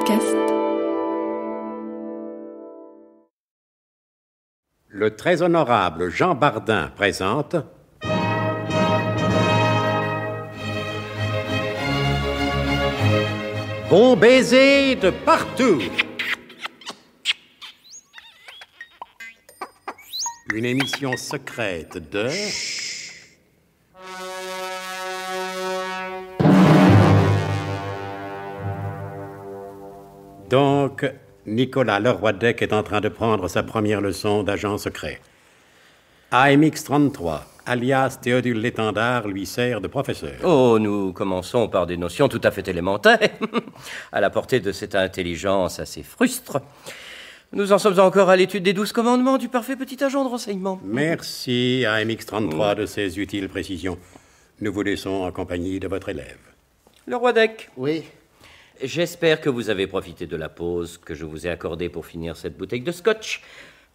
Podcast. Le très honorable Jean Bardin présente Bon baiser de partout. Une émission secrète de... Donc, Nicolas Leroydec est en train de prendre sa première leçon d'agent secret. AMX-33, alias Théodule l'Étendard, lui sert de professeur. Oh, nous commençons par des notions tout à fait élémentaires, à la portée de cette intelligence assez frustre. Nous en sommes encore à l'étude des 12 commandements du parfait petit agent de renseignement. Merci, AMX-33, de ces utiles précisions. Nous vous laissons en compagnie de votre élève. Leroydec. Oui. J'espère que vous avez profité de la pause que je vous ai accordée pour finir cette bouteille de scotch,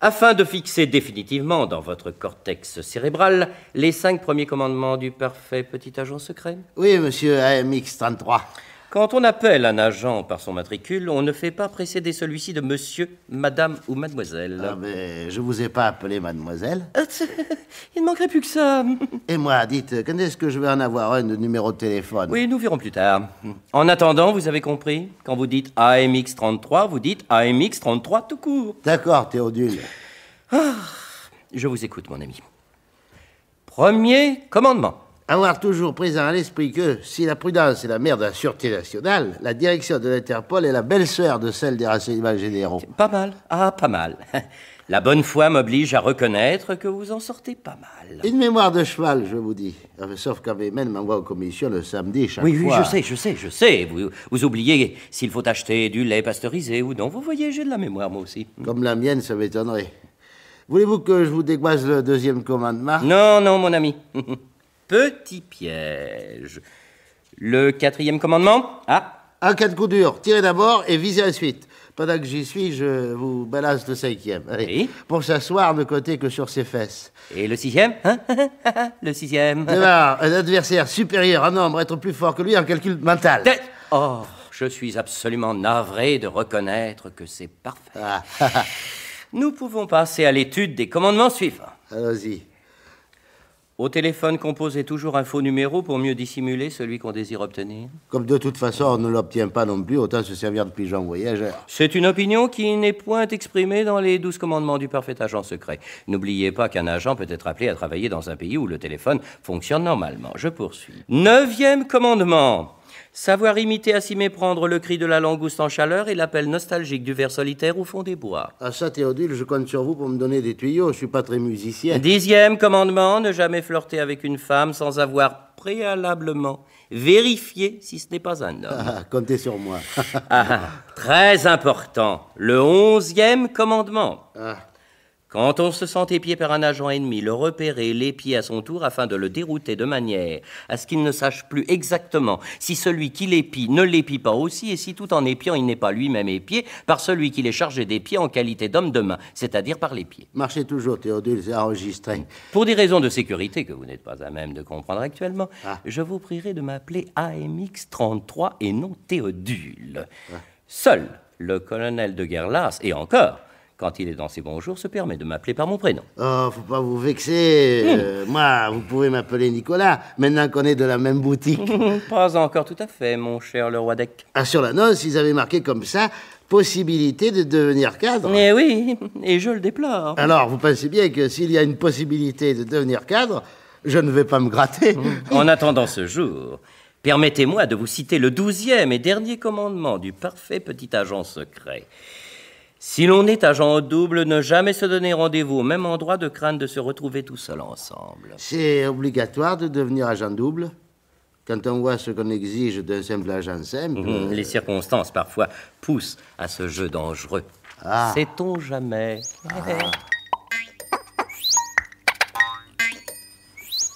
afin de fixer définitivement dans votre cortex cérébral les 5 premiers commandements du parfait petit agent secret. Oui, monsieur AMX-33. Quand on appelle un agent par son matricule, on ne fait pas précéder celui-ci de monsieur, madame ou mademoiselle. Ah, mais je vous ai pas appelé mademoiselle. Il ne manquerait plus que ça. Et moi, dites, quand est-ce que je vais en avoir un de numéro de téléphone? Oui, nous verrons plus tard. En attendant, vous avez compris? Quand vous dites AMX-33, vous dites AMX-33 tout court. D'accord, Théodule. Je vous écoute, mon ami. Premier commandement. Avoir toujours présent à l'esprit que, si la prudence est la mère de la sûreté nationale, la direction de l'Interpol est la belle-sœur de celle des renseignements généraux. Pas mal. Ah, pas mal. La bonne foi m'oblige à reconnaître que vous en sortez pas mal. Une mémoire de cheval, je vous dis. Enfin, sauf quand Vémen m'envoie aux commissions le samedi chaque Oui, fois. je sais. Vous oubliez s'il faut acheter du lait pasteurisé ou non. Vous voyez, j'ai de la mémoire, moi aussi. Comme la mienne, ça m'étonnerait. Voulez-vous que je vous dégoise le deuxième commandement? Non, mon ami. Petit piège. Le 4e commandement? En cas de coup dur, tirez d'abord et visez ensuite. Pendant que j'y suis, je vous balance le 5e. Allez. Oui. Pour s'asseoir, ne comptez que sur ses fesses. Et le 6e? Le 6e? D'abord, un adversaire supérieur en nombre, être plus fort que lui en calcul mental. Oh, je suis absolument navré de reconnaître que c'est parfait. Nous pouvons passer à l'étude des commandements suivants. Allons-y. Au téléphone, composez toujours un faux numéro pour mieux dissimuler celui qu'on désire obtenir. Comme de toute façon, on ne l'obtient pas non plus, autant se servir de pigeon voyageur. C'est une opinion qui n'est point exprimée dans les 12 commandements du parfait agent secret. N'oubliez pas qu'un agent peut être appelé à travailler dans un pays où le téléphone fonctionne normalement. Je poursuis. 9e commandement. Savoir imiter à s'y méprendre le cri de la langouste en chaleur et l'appel nostalgique du ver solitaire au fond des bois. Ah ça, Théodule, je compte sur vous pour me donner des tuyaux, je suis pas très musicien. 10e commandement, ne jamais flirter avec une femme sans avoir préalablement vérifié si ce n'est pas un homme. Comptez sur moi. Très important, le 11e commandement. Quand on se sent épié par un agent ennemi, le repérer, l'épier à son tour afin de le dérouter de manière à ce qu'il ne sache plus exactement si celui qui l'épie ne l'épie pas aussi et si tout en épiant il n'est pas lui-même épié par celui qui l'est chargé d'épier en qualité d'homme de main, c'est-à-dire par l'épier. Marchez toujours, Théodule, c'est enregistré. Pour des raisons de sécurité que vous n'êtes pas à même de comprendre actuellement, je vous prierai de m'appeler AMX-33 et non Théodule. Seul le colonel de Guerlas, et encore, quand il est dans ses bons jours, se permet de m'appeler par mon prénom. Oh, faut pas vous vexer. Moi, vous pouvez m'appeler Nicolas, maintenant qu'on est de la même boutique. Pas encore tout à fait, mon cher Leroydec. Sur l'annonce, ils avaient marqué comme ça, possibilité de devenir cadre. Eh oui, et je le déplore. Alors, vous pensez bien que s'il y a une possibilité de devenir cadre, je ne vais pas me gratter. En attendant ce jour, permettez-moi de vous citer le 12e et dernier commandement du parfait petit agent secret. Si l'on est agent double, ne jamais se donner rendez-vous au même endroit de crainte de se retrouver tout seul ensemble. C'est obligatoire de devenir agent double? Quand on voit ce qu'on exige d'un simple agent simple... Les circonstances, parfois, poussent à ce jeu dangereux. Sait-on jamais?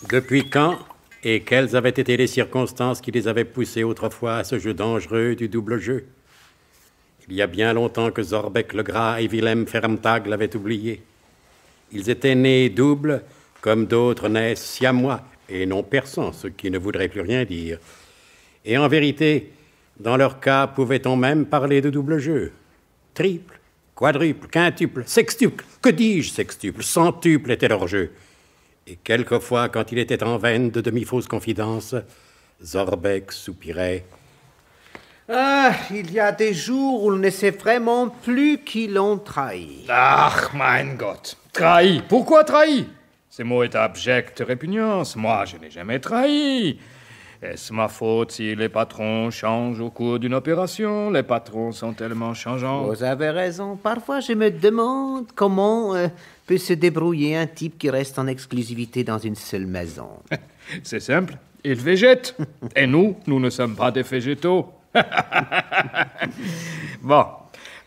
Depuis quand et quelles avaient été les circonstances qui les avaient poussés autrefois à ce jeu dangereux du double jeu? Il y a bien longtemps que Zorbeck le Gras et Wilhelm Fermtag l'avaient oublié. Ils étaient nés doubles, comme d'autres naissent siamois, et non persans, ce qui ne voudrait plus rien dire. Et en vérité, Dans leur cas, pouvait-on même parler de double jeu? Triple, quadruple, quintuple, sextuple, que dis-je, sextuple, centuple était leur jeu. Et quelquefois, quand il était en veine de demi-fausses confidences, Zorbeck soupirait. Ah, il y a des jours où l'on ne sait vraiment plus qui l'ont trahi. Ach, mein Gott. Trahi. Pourquoi trahi? Ce mot est abject répugnance. Moi, je n'ai jamais trahi. Est-ce ma faute si les patrons changent au cours d'une opération? Les patrons sont tellement changeants. Vous avez raison. Parfois, je me demande comment peut se débrouiller un type qui reste en exclusivité dans une seule maison. C'est simple. Il végète. Et nous ne sommes pas des végétaux. Bon,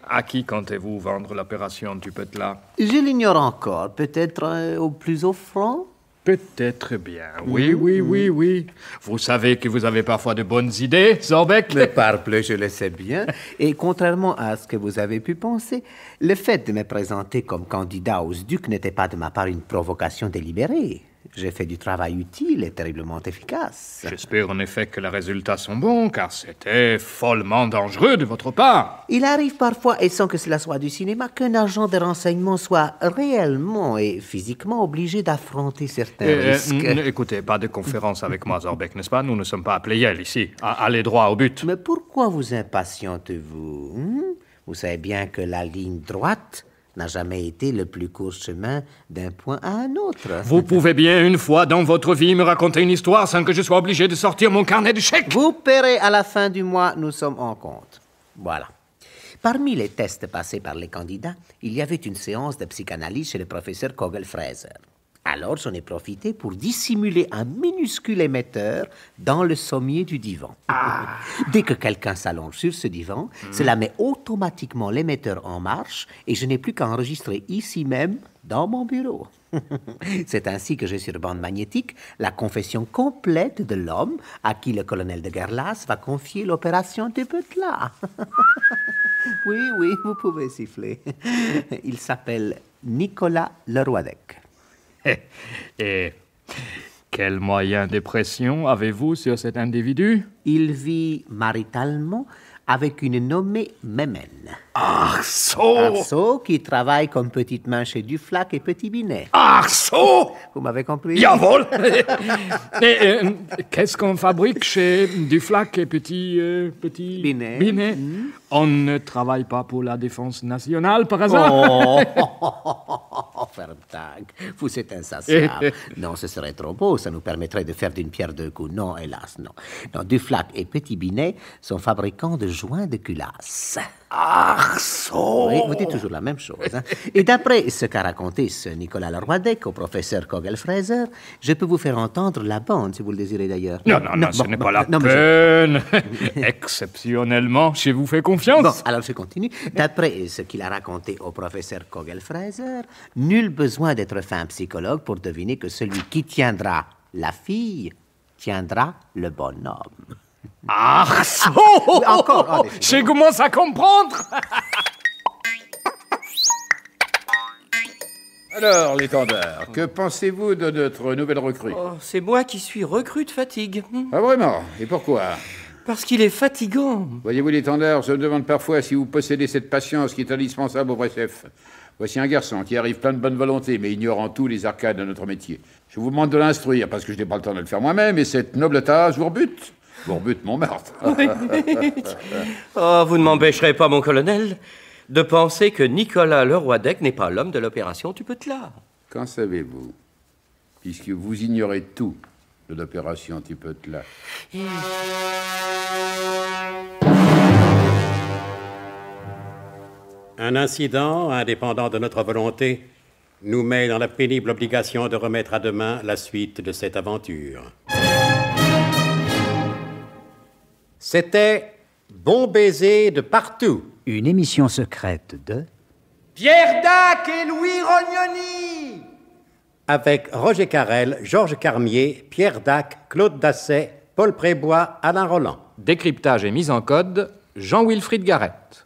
à qui comptez-vous vendre l'opération du Petla? Je l'ignore encore. Peut-être au plus offrant? Peut-être bien. Oui. Vous savez que vous avez parfois de bonnes idées, Zorbeck? Mais parbleu, je le sais bien. Et contrairement à ce que vous avez pu penser, le fait de me présenter comme candidat aux ducs n'était pas de ma part une provocation délibérée. J'ai fait du travail utile et terriblement efficace. J'espère en effet que les résultats sont bons, car c'était follement dangereux de votre part. Il arrive parfois, et sans que cela soit du cinéma, qu'un agent de renseignement soit réellement et physiquement obligé d'affronter certains risques. Écoutez, pas de conférence avec moi, Zorbeck, n'est-ce pas? Nous ne sommes pas appelés Yale ici. Allez droit au but. Mais pourquoi vous impatientez-vous? Vous savez bien que la ligne droite n'a jamais été le plus court chemin d'un point à un autre. Vous pouvez bien, une fois dans votre vie, me raconter une histoire sans que je sois obligé de sortir mon carnet de chèques? Vous paierez à la fin du mois, nous sommes en compte. Voilà. Parmi les tests passés par les candidats, il y avait une séance de psychanalyse chez le professeur Kogel-Fraser. Alors, j'en ai profité pour dissimuler un minuscule émetteur dans le sommier du divan. Dès que quelqu'un s'allonge sur ce divan, cela met automatiquement l'émetteur en marche et je n'ai plus qu'à enregistrer ici même, dans mon bureau. C'est ainsi que j'ai sur bande magnétique la confession complète de l'homme à qui le colonel de Gerlas va confier l'opération du Petla. Oui, vous pouvez siffler. Il s'appelle Nicolas Leroidec. Et quel moyen de pression avez-vous sur cet individu? Il vit maritalement avec une nommée Memen. Arceau, qui travaille comme petite main chez Duflac et Petit Binet. Arceau! Vous m'avez compris? Jawohl! Qu'est-ce qu'on fabrique chez Duflac et Petit Binet? On ne travaille pas pour la défense nationale, par hasard? Fermtag, vous êtes insatiable. Non, ce serait trop beau, ça nous permettrait de faire d'une pierre deux coups. Non, hélas, non. Non, Duflac et Petit Binet sont fabricants de joints de culasse. Arceau! Oui, vous dites toujours la même chose. Hein? Et d'après ce qu'a raconté ce Nicolas Leroidec au professeur Kogel-Fraser, je peux vous faire entendre la bande, si vous le désirez d'ailleurs. Non, ce n'est pas la peine. Exceptionnellement, je vous fais confiance. Bon, alors je continue. D'après ce qu'il a raconté au professeur Kogel-Fraser, nul besoin d'être fin psychologue pour deviner que celui qui tiendra la fille tiendra le bonhomme. Arceau! Encore. Je commence à comprendre. Alors, l'étendard, que pensez-vous de notre nouvelle recrue? Oh, c'est moi qui suis recrue de fatigue. Ah, vraiment? Et pourquoi? Parce qu'il est fatigant. Voyez-vous, l'étendard, je me demande parfois si vous possédez cette patience qui est indispensable au vrai chef. Voici un garçon qui arrive plein de bonne volonté, mais ignorant tous les arcades de notre métier. Je vous demande de l'instruire, parce que je n'ai pas le temps de le faire moi-même, et cette noble tâche vous rebute. Vous rebute mon meurtre. Oh, vous ne m'empêcherez pas, mon colonel, de penser que Nicolas Leroidec n'est pas l'homme de l'opération du Petla. Qu'en savez-vous? Puisque vous ignorez tout de l'opération du Petla. Un incident, indépendant de notre volonté, nous met dans la pénible obligation de remettre à demain la suite de cette aventure. C'était Bon baiser de partout. Une émission secrète de Pierre Dac et Louis Rognoni. Avec Roger Carrel, Georges Carmier, Pierre Dac, Claude Dasset, Paul Prébois, Alain Roland. Décryptage et mise en code, Jean-Wilfried Garrett.